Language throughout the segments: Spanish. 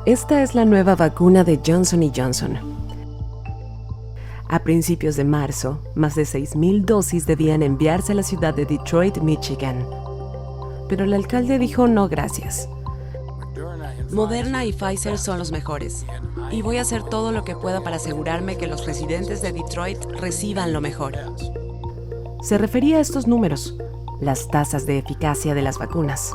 Esta es la nueva vacuna de Johnson & Johnson. A principios de marzo, más de 6,000 dosis debían enviarse a la ciudad de Detroit, Michigan. Pero el alcalde dijo no gracias. Moderna y Pfizer son los mejores, y voy a hacer todo lo que pueda para asegurarme que los residentes de Detroit reciban lo mejor. Se refería a estos números, las tasas de eficacia de las vacunas.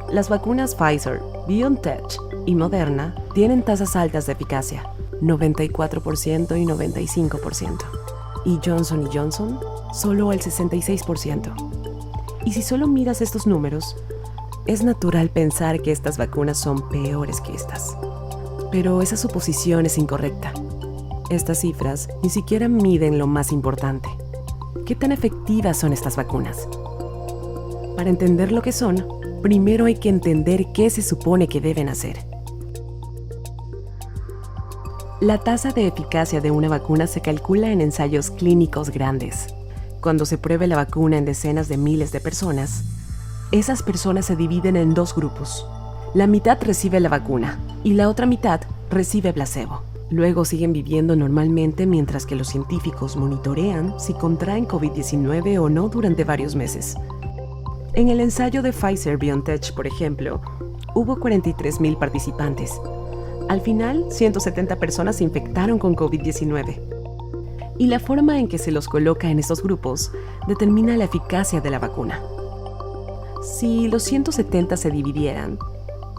Las vacunas Pfizer, BioNTech y Moderna tienen tasas altas de eficacia, 94% y 95%. Y Johnson & Johnson, solo el 66%. Y si solo miras estos números, es natural pensar que estas vacunas son peores que estas. Pero esa suposición es incorrecta. Estas cifras ni siquiera miden lo más importante. ¿Qué tan efectivas son estas vacunas? Para entender lo que son, primero hay que entender qué se supone que deben hacer. La tasa de eficacia de una vacuna se calcula en ensayos clínicos grandes. Cuando se pruebe la vacuna en decenas de miles de personas, esas personas se dividen en dos grupos. La mitad recibe la vacuna y la otra mitad recibe placebo. Luego siguen viviendo normalmente mientras que los científicos monitorean si contraen COVID-19 o no durante varios meses. En el ensayo de Pfizer-BioNTech, por ejemplo, hubo 43,000 participantes. Al final, 170 personas se infectaron con COVID-19. Y la forma en que se los coloca en estos grupos determina la eficacia de la vacuna. Si los 170 se dividieran,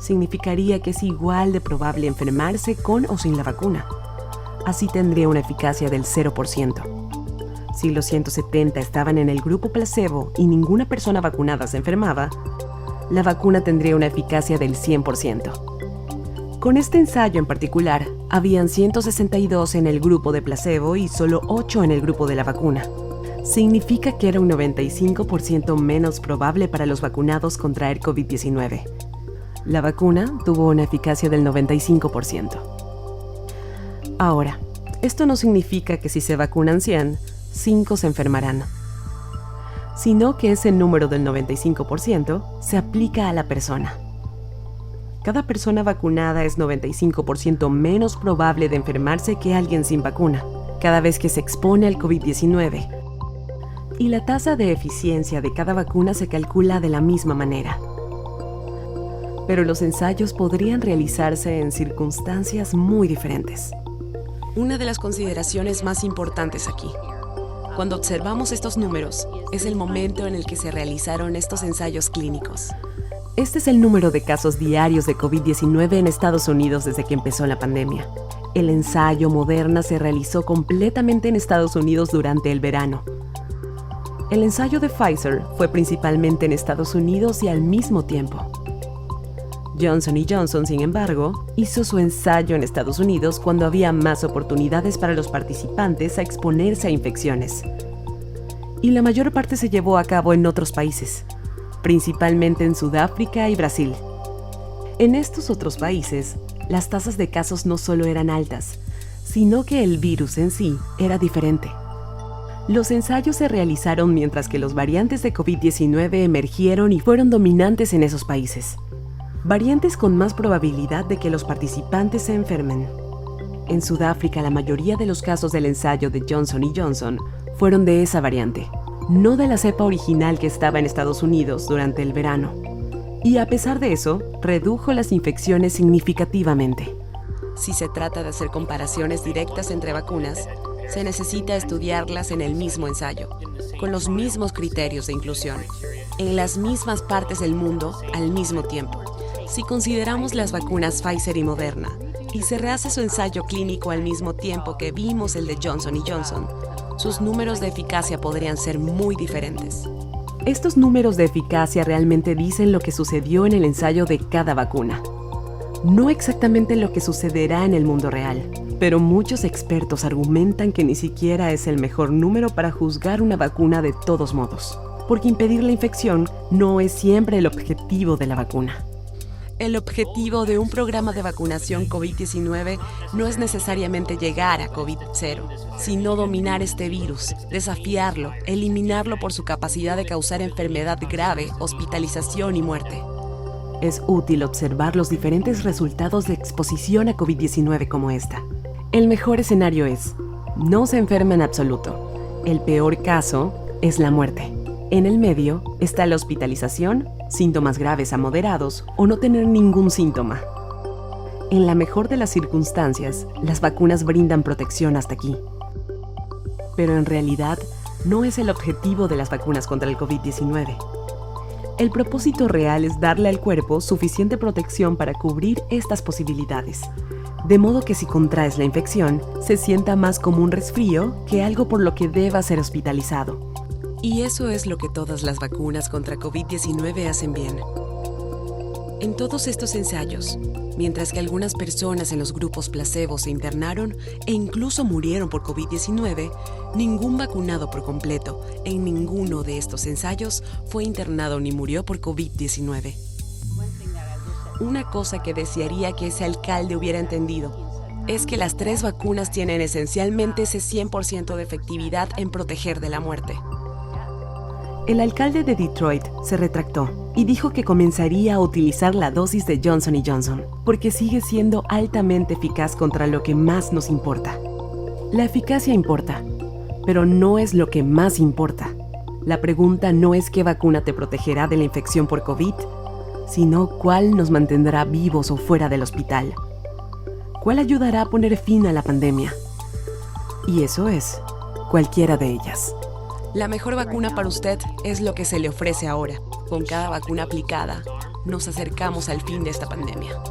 significaría que es igual de probable enfermarse con o sin la vacuna. Así tendría una eficacia del 0%. Si los 170 estaban en el grupo placebo y ninguna persona vacunada se enfermaba, la vacuna tendría una eficacia del 100%. Con este ensayo en particular, habían 162 en el grupo de placebo y solo 8 en el grupo de la vacuna. Significa que era un 95% menos probable para los vacunados contraer COVID-19. La vacuna tuvo una eficacia del 95%. Ahora, esto no significa que si se vacunan 100, 5 se enfermarán, sino que ese número del 95% se aplica a la persona. Cada persona vacunada es 95% menos probable de enfermarse que alguien sin vacuna, cada vez que se expone al COVID-19. Y la tasa de eficiencia de cada vacuna se calcula de la misma manera. Pero los ensayos podrían realizarse en circunstancias muy diferentes. Una de las consideraciones más importantes aquí, cuando observamos estos números, es el momento en el que se realizaron estos ensayos clínicos. Este es el número de casos diarios de COVID-19 en Estados Unidos desde que empezó la pandemia. El ensayo Moderna se realizó completamente en Estados Unidos durante el verano. El ensayo de Pfizer fue principalmente en Estados Unidos y al mismo tiempo. Johnson & Johnson, sin embargo, hizo su ensayo en Estados Unidos cuando había más oportunidades para los participantes a exponerse a infecciones. Y la mayor parte se llevó a cabo en otros países, principalmente en Sudáfrica y Brasil. En estos otros países, las tasas de casos no solo eran altas, sino que el virus en sí era diferente. Los ensayos se realizaron mientras que los variantes de COVID-19 emergieron y fueron dominantes en esos países. Variantes con más probabilidad de que los participantes se enfermen. En Sudáfrica, la mayoría de los casos del ensayo de Johnson & Johnson fueron de esa variante, no de la cepa original que estaba en Estados Unidos durante el verano. Y a pesar de eso, redujo las infecciones significativamente. Si se trata de hacer comparaciones directas entre vacunas, se necesita estudiarlas en el mismo ensayo, con los mismos criterios de inclusión, en las mismas partes del mundo al mismo tiempo. Si consideramos las vacunas Pfizer y Moderna, y se rehace su ensayo clínico al mismo tiempo que vimos el de Johnson & Johnson, sus números de eficacia podrían ser muy diferentes. Estos números de eficacia realmente dicen lo que sucedió en el ensayo de cada vacuna. No exactamente lo que sucederá en el mundo real, pero muchos expertos argumentan que ni siquiera es el mejor número para juzgar una vacuna de todos modos, porque impedir la infección no es siempre el objetivo de la vacuna. El objetivo de un programa de vacunación COVID-19 no es necesariamente llegar a COVID-0, sino dominar este virus, desafiarlo, eliminarlo por su capacidad de causar enfermedad grave, hospitalización y muerte. Es útil observar los diferentes resultados de exposición a COVID-19 como esta. El mejor escenario es: no se enferma en absoluto. El peor caso es la muerte. En el medio está la hospitalización, síntomas graves a moderados o no tener ningún síntoma. En la mejor de las circunstancias, las vacunas brindan protección hasta aquí. Pero en realidad, no es el objetivo de las vacunas contra el COVID-19. El propósito real es darle al cuerpo suficiente protección para cubrir estas posibilidades, de modo que si contraes la infección, se sienta más como un resfrío que algo por lo que deba ser hospitalizado. Y eso es lo que todas las vacunas contra COVID-19 hacen bien. En todos estos ensayos, mientras que algunas personas en los grupos placebo se internaron e incluso murieron por COVID-19, ningún vacunado por completo en ninguno de estos ensayos fue internado ni murió por COVID-19. Una cosa que desearía que ese alcalde hubiera entendido es que las 3 vacunas tienen esencialmente ese 100% de efectividad en proteger de la muerte. El alcalde de Detroit se retractó y dijo que comenzaría a utilizar la dosis de Johnson & Johnson, porque sigue siendo altamente eficaz contra lo que más nos importa. La eficacia importa, pero no es lo que más importa. La pregunta no es qué vacuna te protegerá de la infección por COVID, sino cuál nos mantendrá vivos o fuera del hospital. ¿Cuál ayudará a poner fin a la pandemia? Y eso es cualquiera de ellas. La mejor vacuna para usted es lo que se le ofrece ahora. Con cada vacuna aplicada, nos acercamos al fin de esta pandemia.